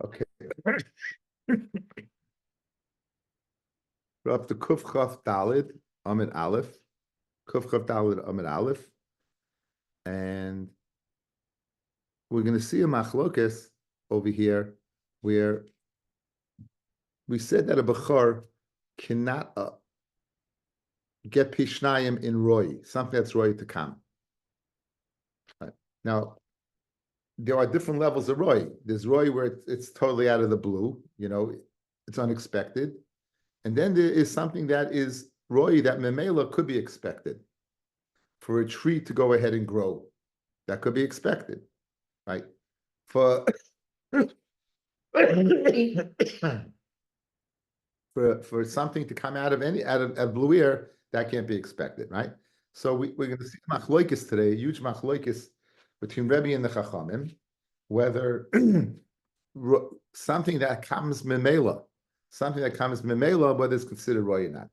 Okay. We're up to Kuf Chaf Dalid Amid Aleph. Kuf Chaf Dalid Amid Aleph. And we're going to see a machlokes over here where we said that a Bechor cannot get Pishnayim in Roy, something that's Roy to come. Right. Now, there are different levels of Roy. There's Roy where it's totally out of the blue, it's unexpected. And then there is something that is Roy that Memela could be expected. For a tree to go ahead and grow, that could be expected, right? For for something to come out of blue air, that can't be expected, right? So we're going to see machloikis today, a huge machloikis between Rabbi and the Chachamim, whether something that comes memela, whether it's considered roy or not.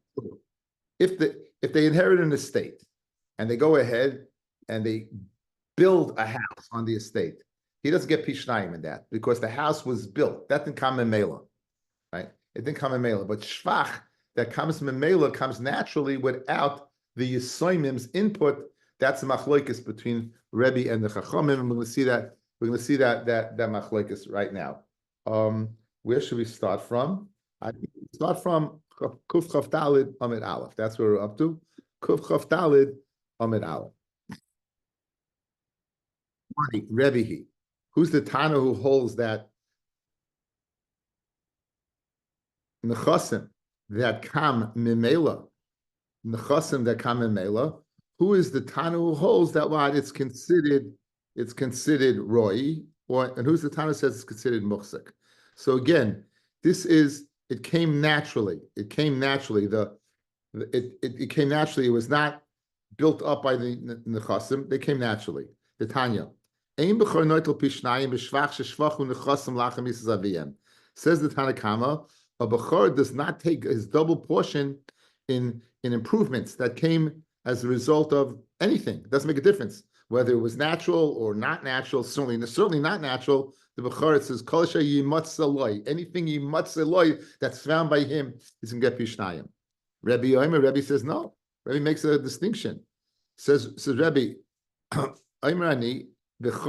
If they inherit an estate and they go ahead and they build a house on the estate, he doesn't get pishnayim in that because the house was built. That didn't come memela, right? It didn't come memela, but shvach that comes memela comes naturally without the yisoimim's input. That's the machloikis between Rebbe and the Chachamim, and we're going to see that. We're going to see that machloikis right now. Where should we start from? I think we start from Kuf Chaf Dalid Amid Aleph. That's where we're up to. Kuf Chaf Dalid Amid Aleph. Rebbe, who's the Tana who holds that nechasim that come mimela, who is the Tana who holds that what it's considered roy, and who's the Tana who says it's considered muksik? So again, it came naturally. It came naturally. It came naturally. It was not built up by the nechasim. They came naturally. The Tanya. Says the Tanakama, a Bechor does not take his double portion in improvements that came as a result of anything. It doesn't make a difference whether it was natural or not natural. Certainly not natural. The Bechor, it says Kol yimatz anything yimatz that's found by him is going to get pishnayim. Rabbi says no. Rabbi makes a distinction. Says Rabbi, Oimrani. They would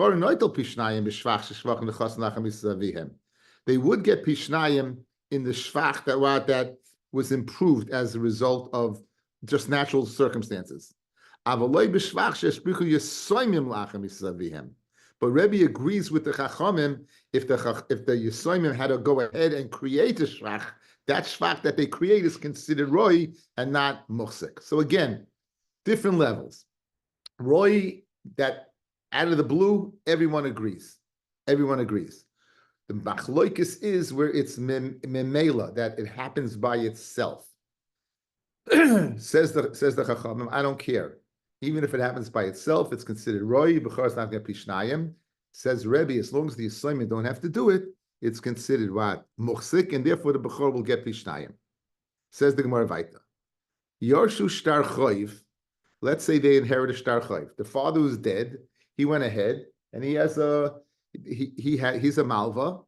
get pishnayim in the shvach that was improved as a result of just natural circumstances. But Rebbe agrees with the Chachamim if the Yisoimim had to go ahead and create a shvach, that shvach that they create is considered roy and not muhsik. So again, different levels. Roy that out of the blue, everyone agrees. The machloikis is where it's memela, that it happens by itself. says the Chachamim, I don't care. Even if it happens by itself, it's considered roy. Bechor is not going to pishnayim. Says Rebbe, as long as the Yisraelim don't have to do it, it's considered what? Muchsik, and therefore the Bechor will get pishnayim. Says the Gemara Vaita. Yorshu shtar choiv. Let's say they inherit a shtar choiv. The father was dead. He went ahead and he has he's a malva,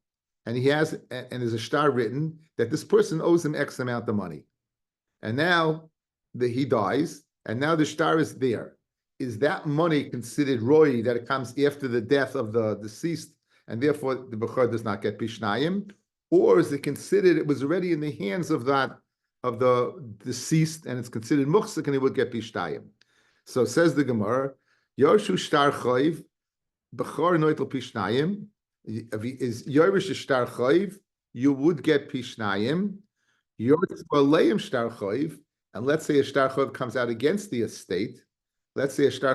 and there's a shtar written that this person owes him X amount of money, and now he dies, and now the shtar is there. Is that money considered roy that it comes after the death of the deceased, and therefore the bechor does not get pishnayim, or is it considered it was already in the hands of the deceased and it's considered muchsik and he would get pishnayim? So says the Gemara. Yorshu shtar choiv, bechor noitel pishnayim. Is Yorish shtar choiv, you would get pishnayim. Yorish baleim shtar choiv, and let's say a shtar choiv comes out against the estate. Then bechor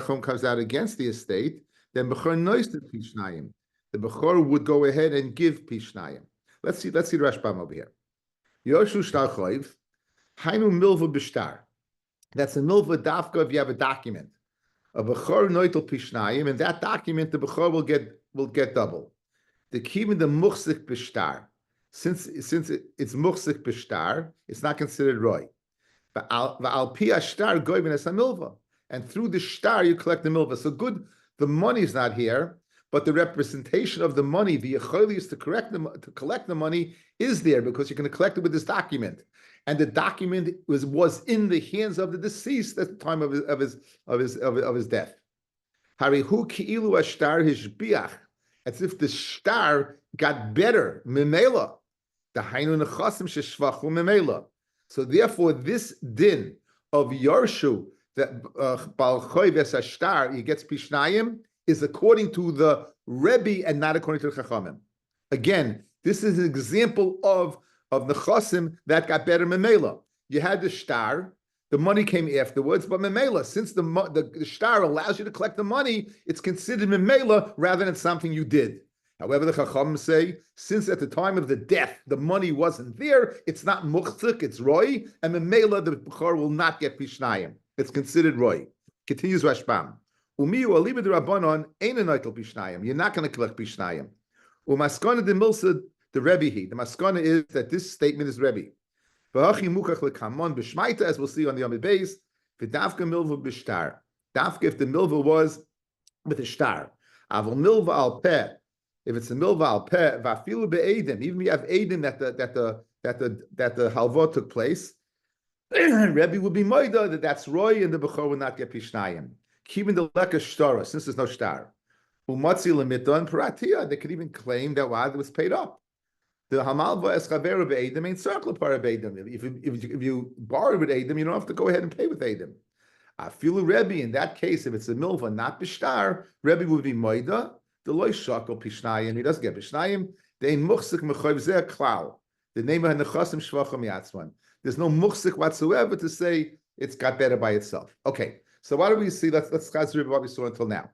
noitel pishnayim. The bechor would go ahead and give pishnayim. Let's see the Rashbam over here. Yorshu shtar choiv, hainu milva b'shtar. That's a milva dafka if you have a document. A bechor noitel pishnayim, and that document the bechor will get double. The kivin the muchsik b'shtar, since it's muchsik b'shtar, it's not considered roy. But al pi ashtar goyven es milva, and through the shtar you collect the milva. So good, the money's not here, but the representation of the money, the echolius to collect the money, is there because you're going to collect it with this document, and the document was in the hands of the deceased at the time of his death. Harihu ki'ilu ashtar hishbiach, as if the shtar got better. Memela, the hainu nechasim sheshvachu memela. So therefore, this din of yarshu that bal choyves ashtar he gets pishnayim is according to the Rabbi and not according to the Chachamim. Again, this is an example of nechasim that got better memela. You had the shtar. The money came afterwards, but memela, since the shtar allows you to collect the money, it's considered memela rather than something you did. However, the Chacham say, since at the time of the death, the money wasn't there, it's not muchzik, it's roi, and memela, the Bukhar will not get pishnayim. It's considered roi. Continues Rashbam. Umiyu aliba de rabbanon ein anoitel pishnayim. You're not going to collect pishnayim. Umaskana de milsa the Rebbe. The maskana is that this statement is Rebbe. V'hachi mukach lekamon b'shmaita, as we'll see on the Yom Beis. V'davka milva b'shtar. Dafka if the milva was with a shtar. Avol milva al peh. If it's a milva al peh, v'afilu be'edim. Even if you have edim that the halva took place, Rebbe would be moida that's roy, and the bechor would not get pishnayim. Keeping the leka shtara, since there's no shtar. Umatzi lemiton paratia. They could even claim that it was paid up. The hamalva eschaveru be'edim ain't circle para be'edim. If you borrow with edim, you don't have to go ahead and pay with edim. Afilu Rebbe, in that case, if it's a milva, not bishtar, Rebbe would be moida. The loy shakel pishnayim. He doesn't get pishnayim. They ain't muchsik mechoyv zeh klau. The name of nechasim shvacham yatzman. There's no muchsik whatsoever to say it's got better by itself. Okay, so what do we see? Let's chazir what we saw until now.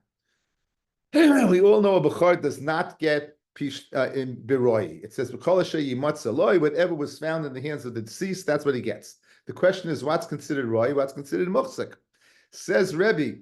We all know a bechor does not get in biroi. It says whatever was found in the hands of the deceased, that's what he gets. The question is, what's considered roi? What's considered muchsik? Says Rebbe,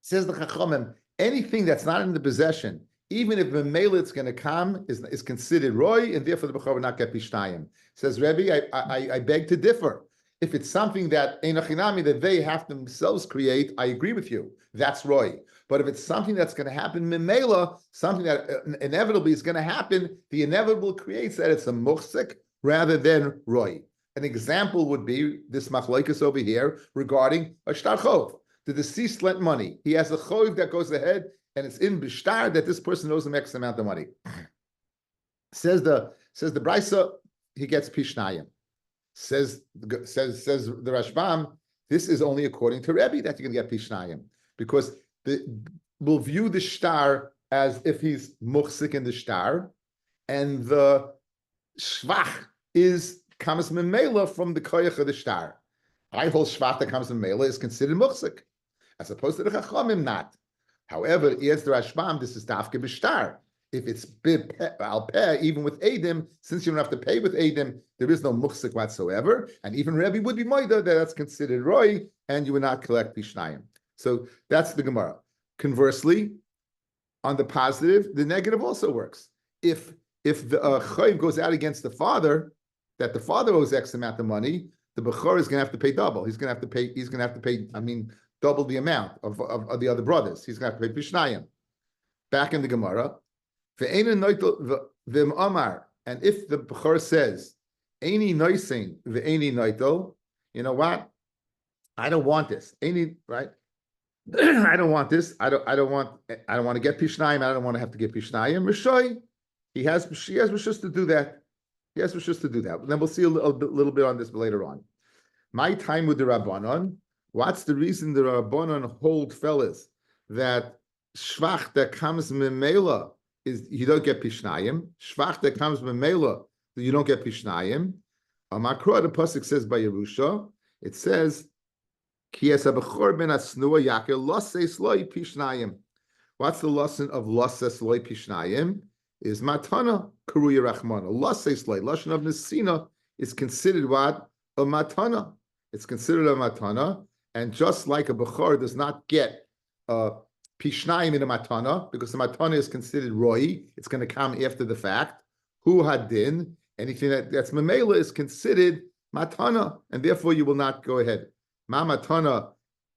says the Chachamim, anything that's not in the possession, even if memela it's going to come, is considered roi, and therefore the bechor will not get pishnayim. Says Rebbe, I beg to differ. If it's something that einachinami that they have themselves create, I agree with you. That's roi. But if it's something that's going to happen memela, something that inevitably is going to happen, the inevitable creates that it's a muchsik rather than roi. An example would be this machlokes over here regarding a shtar chov. The deceased lent money. He has a chov that goes ahead, and it's in bishtar that this person owes him X amount of money. Says the Brisa, he gets pishnayim. Says the Rashbam, this is only according to Rebbe that you can get pishnayim, because we'll view the shtar as if he's muchsik in the shtar, and the shvach comes memela from the koyach of the shtar. I hold shvach that comes memela is considered muchsik, as opposed to the chachamim not. However, yes, the Rashbam, this is dafke b'shtar. If it's al peh, even with edim, since you don't have to pay with edim, there is no muchsik whatsoever. And even Rebbe would be moida that that's considered roi, and you would not collect pishnayim. So that's the Gemara. Conversely, on the positive, the negative also works. If the chayiv goes out against the father, that the father owes X amount of money, the bechor is going to have to pay double. He's going to have to pay. I mean, double the amount of the other brothers. He's going to have to pay pishnayim. Back in the Gemara. And if the bechor says, "Eini noising ve'eini noitel," you know what? I don't want this. Right? I don't want this. I don't want to get pishnayim. I don't want to have to get pishnayim. Rishoy, she has rishus to do that. He has rishus to do that. And then we'll see a little bit on this later on. My time with the Rabbanon. What's the reason the Rabbanon hold, fellas, that shvach that comes memela is you don't get pishnayim. Shvach that comes memela, you don't get pishnayim. Amakro, the pasuk says by Yerusha, it says, Ki es habechor ben asnua yaker losei sloi pishnayim. What's the lesson of losei sloi pishnayim? Is matana karuya rachmana. Losei sloi, lashon of nesina, is considered what? A matana. It's considered a matana, and just like a bechor does not get pishnayim in a matana, because the matana is considered roi, it's going to come after the fact. Hu hadin, anything that's memela is considered matana, and therefore you will not go ahead. Ma matana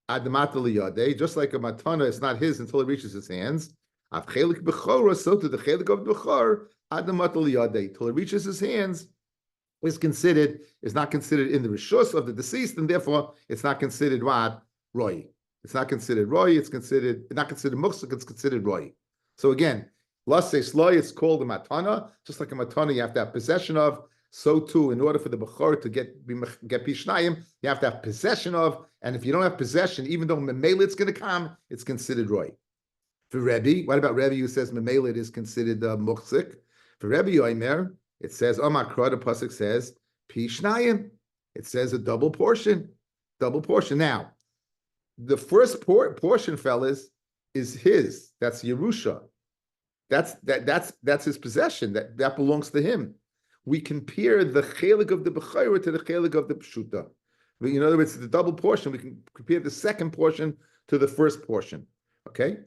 admata liyadeh, just like a matana is not his until it reaches his hands. Av chelik bechora, so to the chelik of the bechor, adamat liyadei, till it reaches his hands, is not considered in the rishus of the deceased, and therefore it's not considered what? Roy. It's not considered roy, it's not considered muksuk, it's considered roy. So again, Lasse Sloy, it's called a matana. Just like a matana, you have to have possession of. So too, in order for the bechor to get pishnayim, you have to have possession of. And if you don't have possession, even though memela it's going to come, it's considered roy. For Rabbi, what about Rabbi who says memela it is considered muksik? For Rabbi Yomer, it says Omakra. The pasuk says pishnayim. It says a double portion. Double portion. Now, the first portion, fellas, is his. That's Yerusha. That's his possession. That belongs to him. We compare the chelik of the bechayra to the chelik of the pshuta. In other words, the double portion. We can compare the second portion to the first portion. Okay,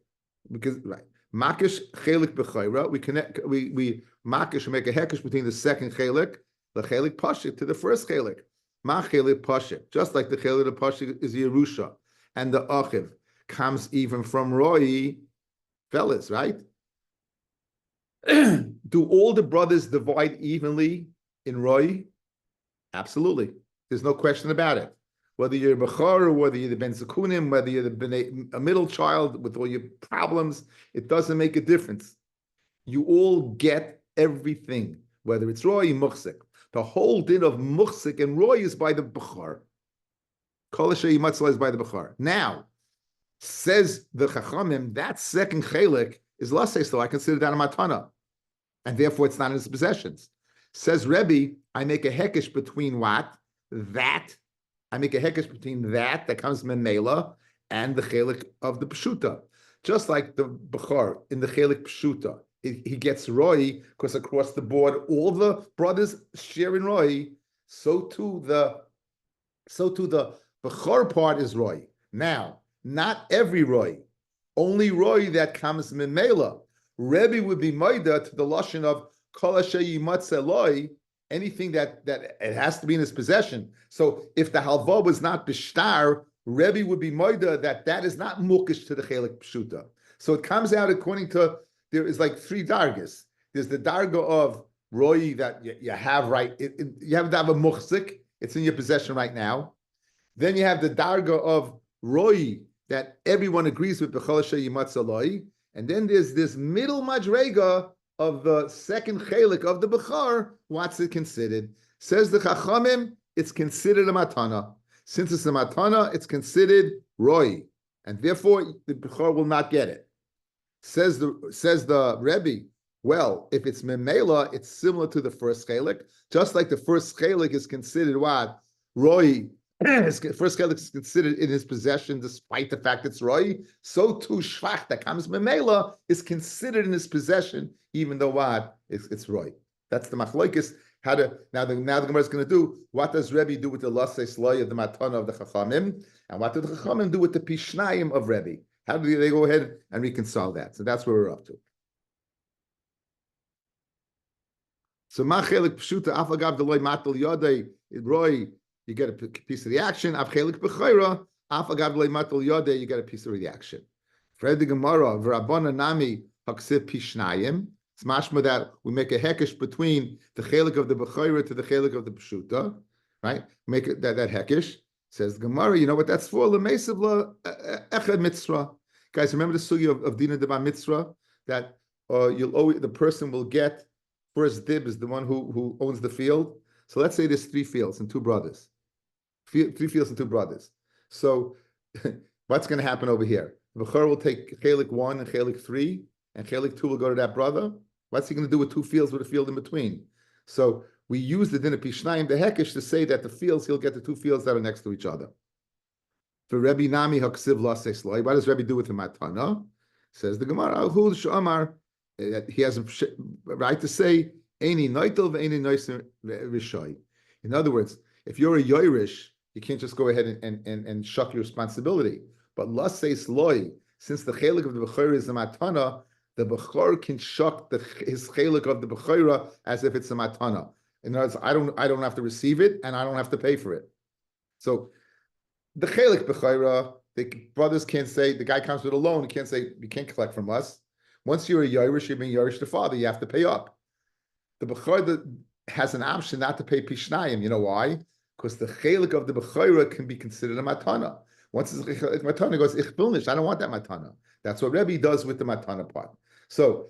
because right, makish chelik bechayra. We makish make a hekish between the second chelik, the chelik pashik, to the first chelik. Ma chelik pashik, just like the chelik of pashik is Yerusha, and the achiv comes even from Roy, fellas, right? Do all the brothers divide evenly in Roy? Absolutely. There's no question about it. Whether you're Bechor or whether you're the Ben Zekunim, whether you're a middle child with all your problems, it doesn't make a difference. You all get everything, whether it's Roy or Muchsik. The whole din of Muchsik and Roy is by the Bechor. Kol Asher Yimatzla is by the Bechor. Now, says the Chachamim, that second chelik is Lasei, so I consider that a matana, and therefore it's not in his possessions. Says Rebbe, I make a hekesh between what? That. I make a hekesh between that comes memela and the chelik of the pshuta. Just like the Bechor in the chelik pshuta, he gets roy because across the board all the brothers share in roy. So too the Bechor part is roy. Now, not every roy. Only roy that comes memela. Rebbe would be maida to the lashon of kol asher yimatzeh loy, anything that it has to be in his possession. So if the halva was not bishtar, Rebbe would be maida that is not mukish to the chelik pshuta. So it comes out according to, there is like three dargas. There's the darga of roy that you have right. You have to have a muchzik. It's in your possession right now. Then you have the darga of roy that everyone agrees with b'chol asher yimatzeh loy. And then there's this middle madrega of the second chelik of the Bechor. What's it considered? Says the Chachamim, it's considered a matana. Since it's a matana, it's considered roy, and therefore the Bechor will not get it. Says the Rebbe, well, if it's memela, it's similar to the first chelik, just like the first chelik is considered what? Roy. First chelik is considered in his possession despite the fact it's roy. So too shvach that comes memela is considered in his possession even though what? It's roy. That's the machlokes. Now the Gemara is going to do, what does Rebbe do with the lasei sloy of the matana of the Chachamim, and what do the Chachamim do with the pishnayim of Rebbe? How do they go ahead and reconcile that? So that's where we're up to. So ma chelik pshuta afagav deloy matal yodei roy. You get a piece of the action. Avchelik b'chayra, afagav le'matal yodeh. You get a piece of the action. Fred the Gemara, v'rabona nami haksiv pishnayim. It's mashma that we make a hekesh between the chelik of the b'chayra to the chelik of the pshuta, right? Make it that hekesh. Says the Gemara, you know what that's for? L'meisav echad mitzvah. Guys, remember the sugi of dina deba mitzvah that the person will get first dib is the one who owns the field. So let's say there's 3 fields and 2 brothers. 3 fields and 2 brothers. So what's going to happen over here? The Bechor will take chelik 1 and chelik 3, and chelik 2 will go to that brother. What's he going to do with 2 fields with a field in between? So we use the din of pishnayim, the hekesh, to say that the fields, he'll get the 2 fields that are next to each other. For Rebbe Nami haksiv lasei sloy, what does Rebbe do with the matana? Says the Gemara, Hu Shamar, he has a right to say, Eini noitel ve'eini noiser rishoy. In other words, if you're a yoirish, you can't just go ahead and shuck your responsibility. But lasei sloy, since the chelik of the bechor is a matana, the bechor can shuck his chelik of the bechora as if it's a matana. In other words, I don't have to receive it and I don't have to pay for it. So the chelik bechora, the brothers can't say, the guy comes with a loan, he can't say, you can't collect from us. Once you're a Yerush, you're being Yerush the father, you have to pay up. The Bechor has an option not to pay Pishnayim. You know why? Because the chelik of the Bechorah can be considered a matana. Once it's matana, goes, ich will nicht, I don't want that matana. That's what Rebbe does with the matana part. So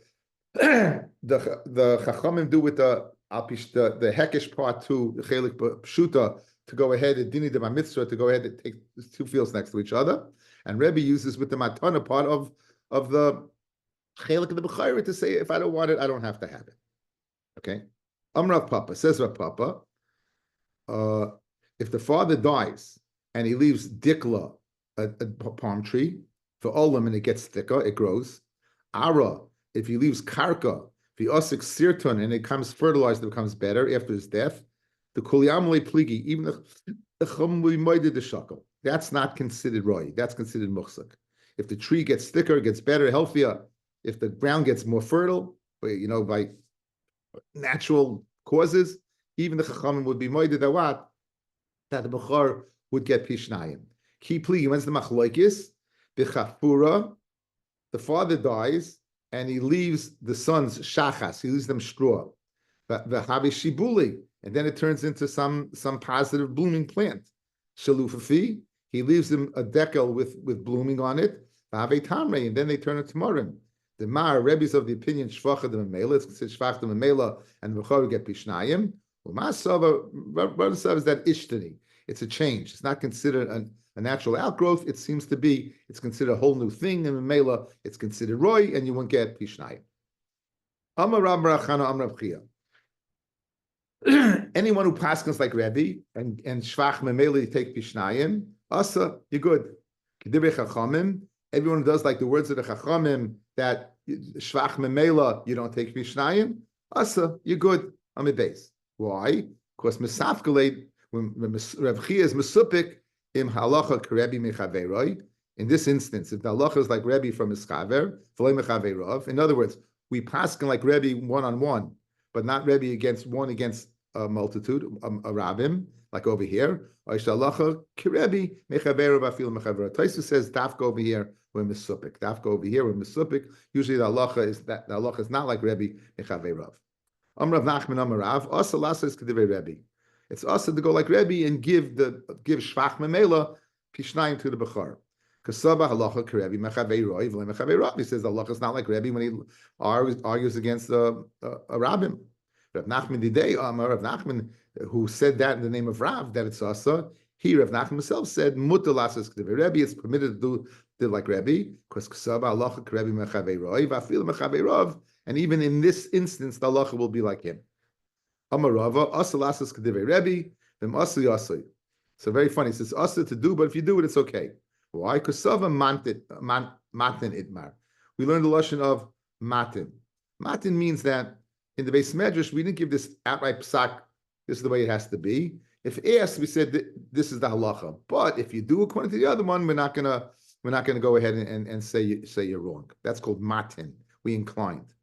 the Chachamim do with the Hekesh part too, the chelik pshuta, to go ahead and dini de mitzvah, to go ahead and take two fields next to each other. And Rebbe uses with the matana part of the chelik of the Bechorah to say, if I don't want it, I don't have to have it. Okay, Rav Papa says Rav Papa, if the father dies and he leaves dikla, a palm tree, for olam, and it gets thicker, it grows. Ara, if he leaves karka, if he osik sirtun, and it becomes fertilized, it becomes better after his death. The kulyamle pligi, even the chamui moide the shakel, that's not considered roy. That's considered muchsak. If the tree gets thicker, gets better, healthier, if the ground gets more fertile, by natural causes, even the chachamim would be moided that the bechor would get pishnayim. Ki pligi, when's the machloikis? B'chafura, the father dies and he leaves the sons shachas, he leaves them straw. V'habi shibuli, and then it turns into some positive blooming plant. Shalufafi, he leaves them a decal with blooming on it. V'habi tamre, and then they turn into morim. The Mar Rebbe's of the opinion shvacha de memela. It's considered shvach de memela, and the bechor get pishnayim. What is that ishtani? It's a change. It's not considered a natural outgrowth. It seems to be. It's considered a whole new thing. And memela, it's considered roy, and you won't get pishnayim. Amar Rab Barachana Amar Rav Chia. Anyone who paskins like Rebbe and shvach memela, you take pishnayim. Asa, you're good. K'divrei chachamim. Everyone who does like the words of the chachamim, that shvach memela, you don't take pishnayim. Asa, you're good. I'm a base. Why? Because misafkalate, when Rav Chia is mesupik im halacha k'Rebbe mechaveroi. In this instance, if the halacha is like Rebbe from Ischaver, v'lei mechaverov. In other words, we paskin like Rebbe one-on-one, but not Rebbe against a multitude, a rabbim, like over here. Halacha k'Rebbe mechaverov afil mechaverov. Taisu says dafka over here we're mesupik. Dafka over here we're mesupik. Usually the halacha is not like Rebbe mechaverov. Rav Nachman Amar Rav, Asa Lasa is Kedivei Rebbe. It's Asa to go like Rebbe and give Shvach Memela Pishnayim to the Bechor. Kasaba Halacha Kerebbe Mechavei Roi V'le Mechavei Rav. He says the halacha is not like Rebbe when he argues against a rabbim. Rav Nachman Didei Amar Rav Nachman, who said that in the name of Rav, that it's Asa. Rav Nachman himself said Mutter Lasa is Kedivei Rebbe. It's permitted to do like Rebbe because Kasaba Halacha Kerebbe Mechavei Roi V'afil Mechavei Rav. And even in this instance, the halacha will be like him. Amarava, asa lasas k'divrei Rebbe, v'm asa yasai. So very funny. It says asa to do, but if you do it, it's okay. Why? Because sava matin itmar. We learned the lashon of matin. Matin means that in the Beis Medrash, we didn't give this outright psak. This is the way it has to be. If asked, we said this is the halacha. But if you do according to the other one, we're not gonna go ahead and say you're wrong. That's called matin. We inclined.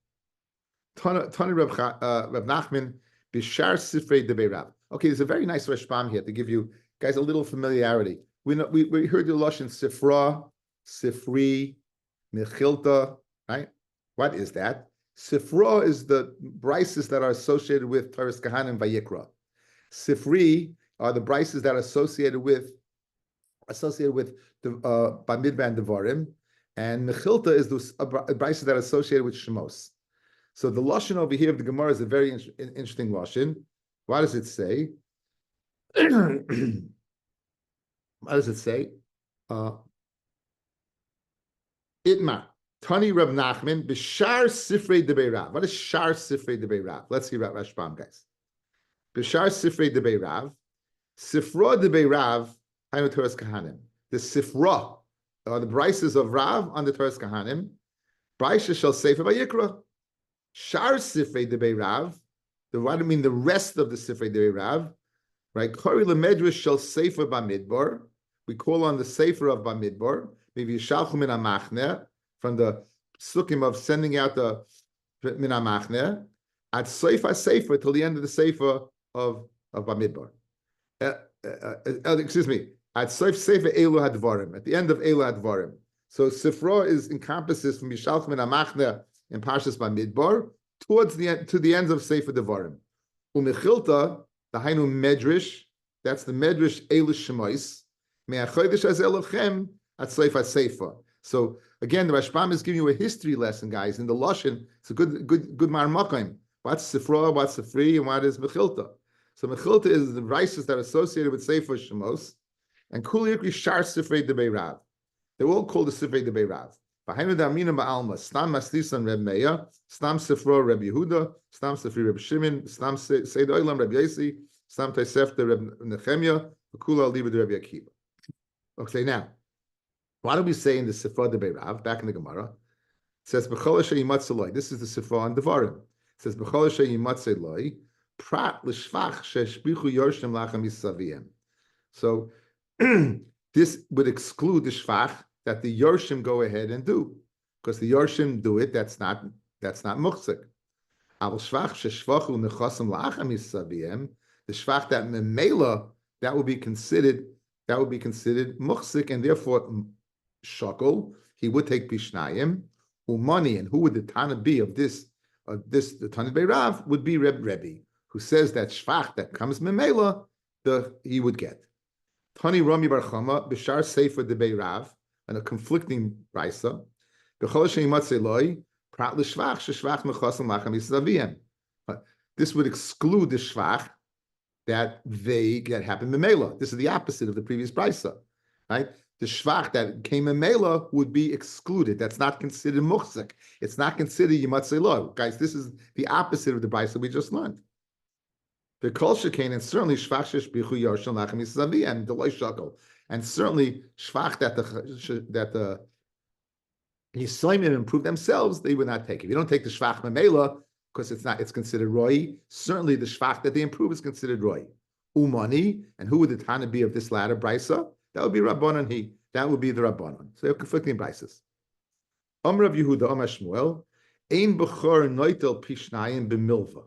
Tani Rav Nachman Bishar Sifrei Debei Rav. Okay, there's a very nice Rashbam here to give you guys a little familiarity. We heard the lashon Sifra, Sifri, Mechilta, right? What is that? Sifra is the brises that are associated with Taras Kahanim Vayikra. Sifri are the brises that are associated with the Bamidbar and Devarim, and Mechilta is the brises that are associated with Shemos. So the lashon over here of the Gemara is a very interesting lashon. What does it say? What does it say? Itma Tani Rav Nachman b'shar sifrei debei Rav. What is shar sifrei debei Rav? Let's see Rashbam, guys. B'shar sifrei debei Rav, sifra debei Rav, hainu Toras Kahanim. The sifra are the brises of Rav on the Toras Kahanim. Brises shall sefer vayikra. Shar Sifrei Debei Rav, the rest of the Sifrei Debei Rav, right? Kori lemedrash shall sefer bamidbar. We call on the sefer of bamidbar. Maybe yishalchu min hamachne, from the sukkim of sending out the min hamachne at sefer till the end of the sefer of bamidbar. Excuse me. At sefer elu hadvarim, at the end of elu hadvarim. So sifra encompasses from yishalchu min hamachne in Parshas Bamidbar towards the end, to the ends of Sefer Devarim. Umechilta, the Hainu Medrash, that's the Medrash Elish Shemois, Me'achodesh az Elochem at Sefer Sefer. So again, the Rashbam is giving you a history lesson, guys. In the Lashon, it's a good marmakim. What's Sifra, what's Sifri, and what is Mechilta? So Mechilta is the rices that are associated with Sefer Shemos, and Kuliyukri Shar Sifrei Debei Rav. They're all called the Sifrei Debei Rav. V'hainu da'amina ba'alma, Stam Maslisan Reb Meir, Stam Sifra Reb Yehuda, Stam Sifri Reb Shimon, Stam Seid Oilam Reb Yesi, Stam Tosefta Reb Nechemia, V'kula Aliba Reb Akiva. Okay, now, what do we say in the Sifra Debei Rav, back in the Gemara? It says, B'chol Asher Yimatzaloi. This is the Sifra on Devarim. It says, B'chol Asher Yimatzaloi, Prat L'shvach Sheshbichu Yorshim Lachem Yisaviyem. So, this would exclude the shvach that the Yorshim go ahead and do, because the Yorshim do it. That's not muchzik. Al shvach sheshvachu nechasim la'acham yisaviyem. The shvach that memela that would be considered muchzik, and therefore shakol. He would take pishnayim umani, and who would the Tana be of this? The Tana Beirav would be Rebbe, who says that shvach that comes memela, he would get. Tani Rami Bar Chama b'shar Sefer Debei Rav, and a conflicting brisa. B'chol she'im matzeloi prat l'shvach sheshvach mechasim lachem yisaviyem. This would exclude the shvach that happened memela. This is the opposite of the previous brisa, right? The shvach that came memela would be excluded. That's not considered muchzik. It's not considered yimatzeloi. Guys, this is the opposite of the brisa we just learned. The kol shekain, and certainly shvach sheshbichu yarshon lachem yisaviyem and the loy shakol, and certainly shvach that the Yisraelim improve themselves, they would not take. If you don't take the shvach memela, because it's considered roi. Certainly the shvach that they improve is considered roi. Umani, and who would the Tana be of this latter brisa? That would be Rabbanan. That would be the Rabbanan. So you have conflicting brises. Amr Rav Yehuda, Amr Shmuel, ein b'chor noitel pishnayim b'milva.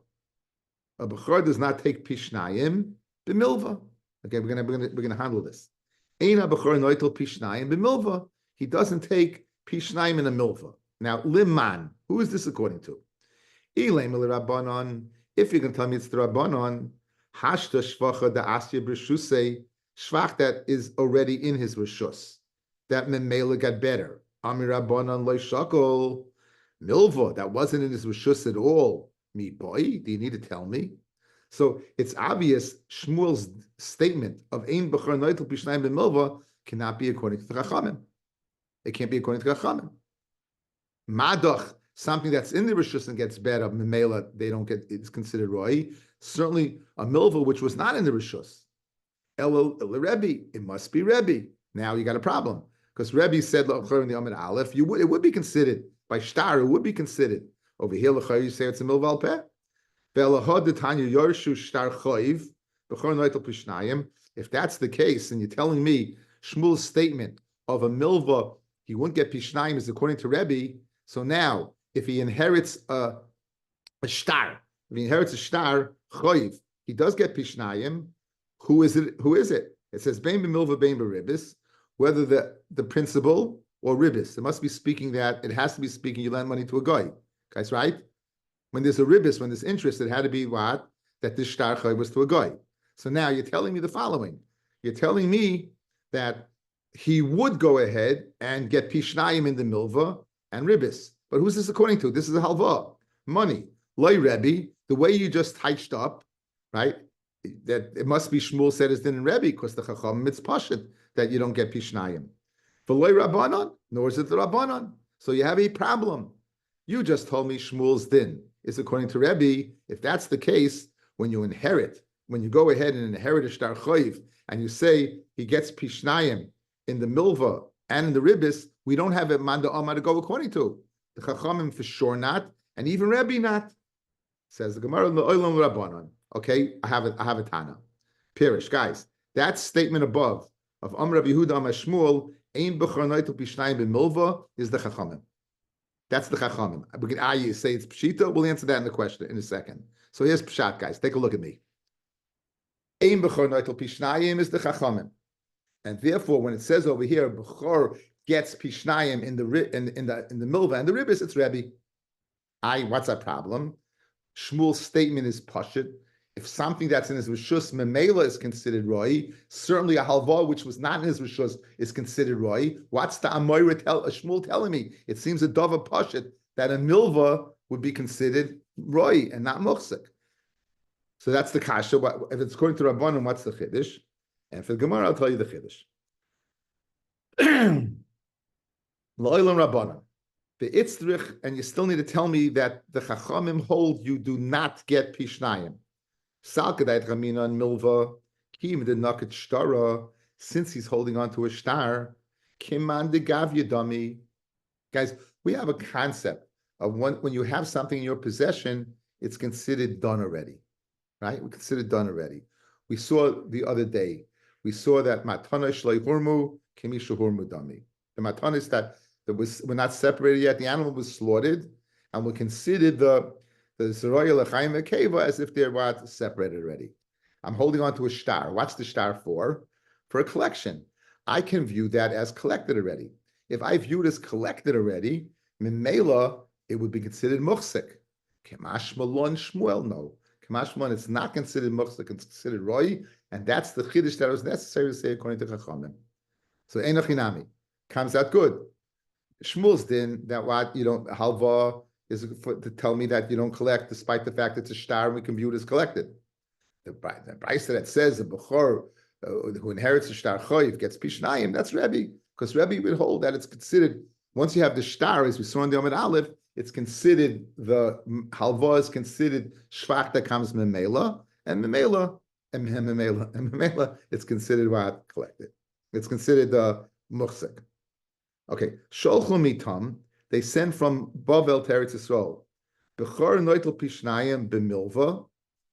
A b'chor does not take pishnayim b'milva. Okay, we're gonna handle this. Ein b'chor noitel pishnayim b'milva. He doesn't take pishnayim in a milva. Now, liman, who is this according to? If you're going to tell me it's the Rabbanon, hashta shvacha da asya b'reshusei, shvach that is already in his reshus, that memela got better. Amir Rabbanon loy shakol, milva that wasn't in his reshus at all. Me boy, do you need to tell me? So it's obvious Shmuel's statement of ein b'chor noitel pishnayim b'milva cannot be according to the Chachamim. It can't be according to the Chachamim. Madach, something that's in the reshus and gets better, memela, they don't get, it's considered roi. Certainly a milva which was not in the reshus. El Rebbe, it must be Rebbe. Now you got a problem, because Rebbe said in the Amid Aleph, it would be considered by shtar, it would be considered. Over here, you say it's a milva al peh. If that's the case, and you're telling me Shmuel's statement of a milva, he wouldn't get pishnayim is according to Rebbe. So now, if he inherits a shtar, choiv, he does get pishnayim. Who is it? It says bein b'milva bein b'ribis, whether the principal or ribis. It must be speaking that it has to be speaking. You lend money to a guy, guys, right? When there's a ribis, when there's interest, it had to be what? That this shtar choiv was to a guy. So now you're telling me the following. You're telling me that he would go ahead and get pishnayim in the milva and ribis. But who's this according to? This is a halva, money. Loi Rebbe, the way you just touched up, right? That it must be Shmuel said as din in Rebbe, because the Chacham it's pashut that you don't get pishnayim. For Loi Rabbanon, nor is it the Rabbanon. So you have a problem. You just told me Shmuel's din is according to Rebbe. If that's the case, when you go ahead and inherit a shtar choiv, and you say he gets pishnayim in the milva and in the ribis, we don't have a manda amma to go according to. The Chachamim for sure not, and even Rebbe not. Says the Gemara in the Olam Rabbanon. Okay, I have a Tana. Pirish, guys, that statement above of Amr Rabbi Yehuda Amar Shmuel, ein b'chor noitel pishnayim b'milva, is the Chachamim. That's the Chachamim. We can you say it's Pshita. We'll answer that in the question in a second. So here's Pshat, guys. Take a look at me. Ein b'chor noitel pishnayim is the Chachamim, and therefore, when it says over here, b'chor gets pishnayim in the milva and the ribis, it's Rebbe. What's our problem? Shmuel's statement is pashut. If something that's in his rishus memela is considered roi, certainly a halva which was not in his rishus is considered roi. What's the amoira Shmuel telling me? It seems a dova pashut that a milva would be considered roi and not muchsik. So that's the kasha. If it's according to Rabbanon, what's the chiddush? And for the Gemara, I'll tell you the chiddush. Lo'ilam Rabbanon. The itzrich, and you still need to tell me that the chachamim hold you do not get pishnayim. Salkadait Ramina and Milva, Kim the Nakat Shtara, since he's holding on to a star, Kiman de Gavya dummy. Guys, we have a concept of when you have something in your possession, it's considered done already. Right? We consider done already. We saw the other day, we saw that matana shlei hurmu, kimisha hurmu dami. The matana is that we're not separated yet. The animal was slaughtered, and we considered the zeroya lechaim keva as if they were separated already. I'm holding on to a star. What's the star for? For a collection. I can view that as collected already. If I view it as collected already, mimela, it would be considered muchsik. Kemash malon shmuel, no. Kamashman, it's not considered muchsik, it's considered roi, and that's the chiddush that was necessary to say according to Chachamim. So enochinami comes out good. Shmuel's din that what you don't halva is to tell me that you don't collect despite the fact it's a star and we can view it as collected. The brayso that says the bechor who inherits the star choiv gets pishnayim, that's Rabbi, because Rabbi would hold that it's considered once you have the star, as we saw in the Amid Aleph, it's considered the halva is considered shvach that comes memela, and memela, it's considered what collected. It's considered the muchsik. Okay, sholchu mitam, they send from Bavel to Eretz Yisrael. Bechor noitel pishnayim b'milva,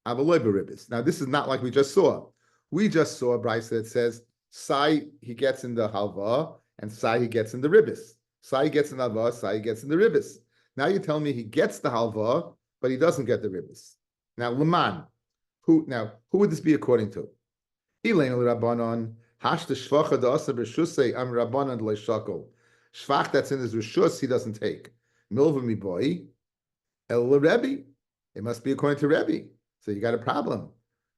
avaloi b'ribis. Now this is not like we just saw. We just saw a brayso that says sai he gets in the halva and sai he gets in the ribis. Sai gets in the halva, sai gets in the ribis. Now you're telling me he gets the halva, but he doesn't get the ribis. Now, Laman, who would this be according to? Elaine Rabbanon, Hashta Shvacha da Asa B'Shusei Am Rabbanon Leishakol. Shvach that's in his Rishus, he doesn't take. Milva mi boy, El Rebbe. It must be according to Rebbe. So you got a problem,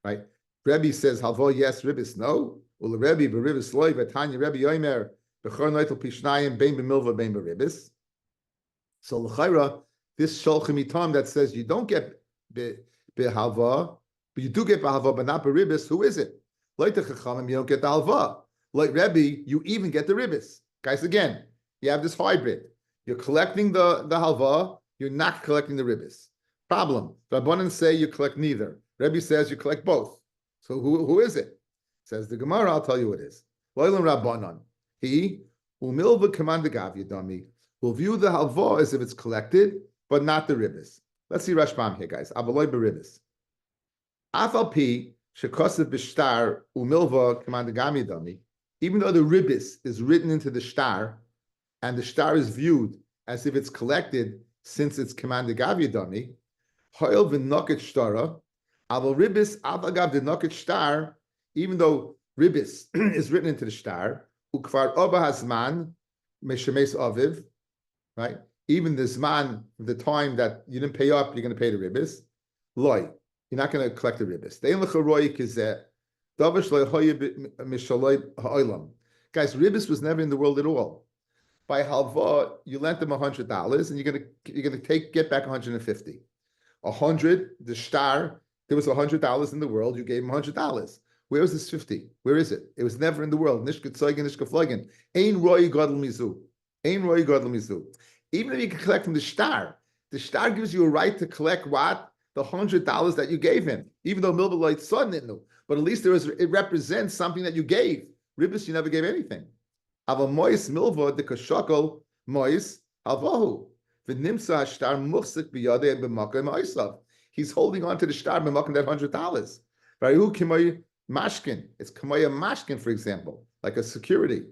right? Rebbe says halva yes, ribis no. Ul Rebbe b'ribis loy v'tanya Rebbe yomer b'chor noitel pishnayim bein b'milva bein b'ribis. So l'chayra, this sholchem itam that says you don't get behalva, but you do get behalva, but not beribis. Who is it? Like the chachamim, you don't get the halva. Like Rebbe, you even get the ribis. Guys, again, you have this hybrid. You're collecting the halva, you're not collecting the ribis. Problem. The Rabbanan say you collect neither. Rebbe says you collect both. So who is it? Says the Gemara. I'll tell you who it is. Loilam Rabbanan. He umilva command gav yadami. We'll view the halva as if it's collected, but not the ribis. Let's see Rashbam here, guys. Avaloi beribis. Afal pi shekosev b'shtar umilva command gami dami. Even though the ribis is written into the shtar, and the shtar is viewed as if it's collected, since it's command gavi dami, hoil v'noket shtara. Aval ribis avagav the noket shtar. Even though ribis is written into the shtar, ukvar oba hazman meshemes aviv. Right? Even the zman, the time that you didn't pay up, you're going to pay the ribis. Loy, you're not going to collect the ribis. Guys, ribis was never in the world at all. By halva, you lent them $100, and you're gonna get back 150. 100, the shtar, there was $100 in the world. You gave him $100. Where is this 50? Where is it? It was never in the world. Nishka tzoygin, nishka floygin. Ein roi gadol mizu. Ein roi gadol mizu. Even if you can collect from the shtar gives you a right to collect what? The $100 that you gave him. Even though Milva Light son didn't know. But at least it represents something that you gave. Ribis, you never gave anything. Ava mois milva de kashakol mois halvahu. V'nimsa hashtar muchsik b'yadei b'makom ha'osav. He's holding on to the shtar b'makom that $100. Vayu kimay mashkin. It's kamaya mashkin, for example, like a security.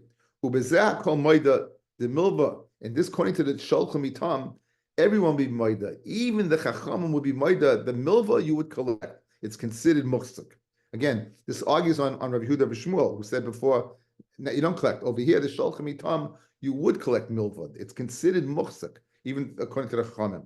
Ubezeh kol moida the milva. And this, according to the Sholchem Itam, everyone would be moida. Even the chachamim would be moida. The milva you would collect. It's considered muchsik. Again, this argues on Rabbi Yehuda B'Shmuel, who said before, no, you don't collect. Over here, the Sholchem Itam, you would collect milva. It's considered muchsik, even according to the chachamim.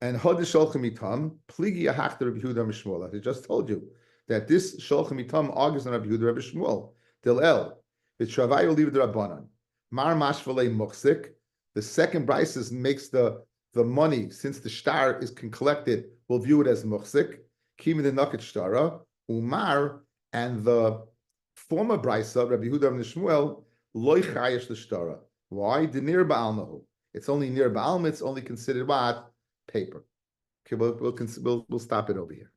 And Hodesh Sholchem Itam, Pligi Ahachta Rabbi Yehuda Mishmuel. I just told you that this Sholchem Itam argues on Rabbi Yehuda Rabbi Shmuel. Del El, Vitravai will leave the Rabbanan. Mar Mashvalei Muchsik. The second Brises makes the money, since the star is collected, we'll view it as Muchsik. Kim the Naket Shtara, Umar, and the former Brisa, Rabbi Yehuda Rabbi Shmuel, Loi Chayesh the Shtara. Why? The near Baalnahu. It's only near Baalma, it's only considered what? Paper. Okay, we'll stop it over here.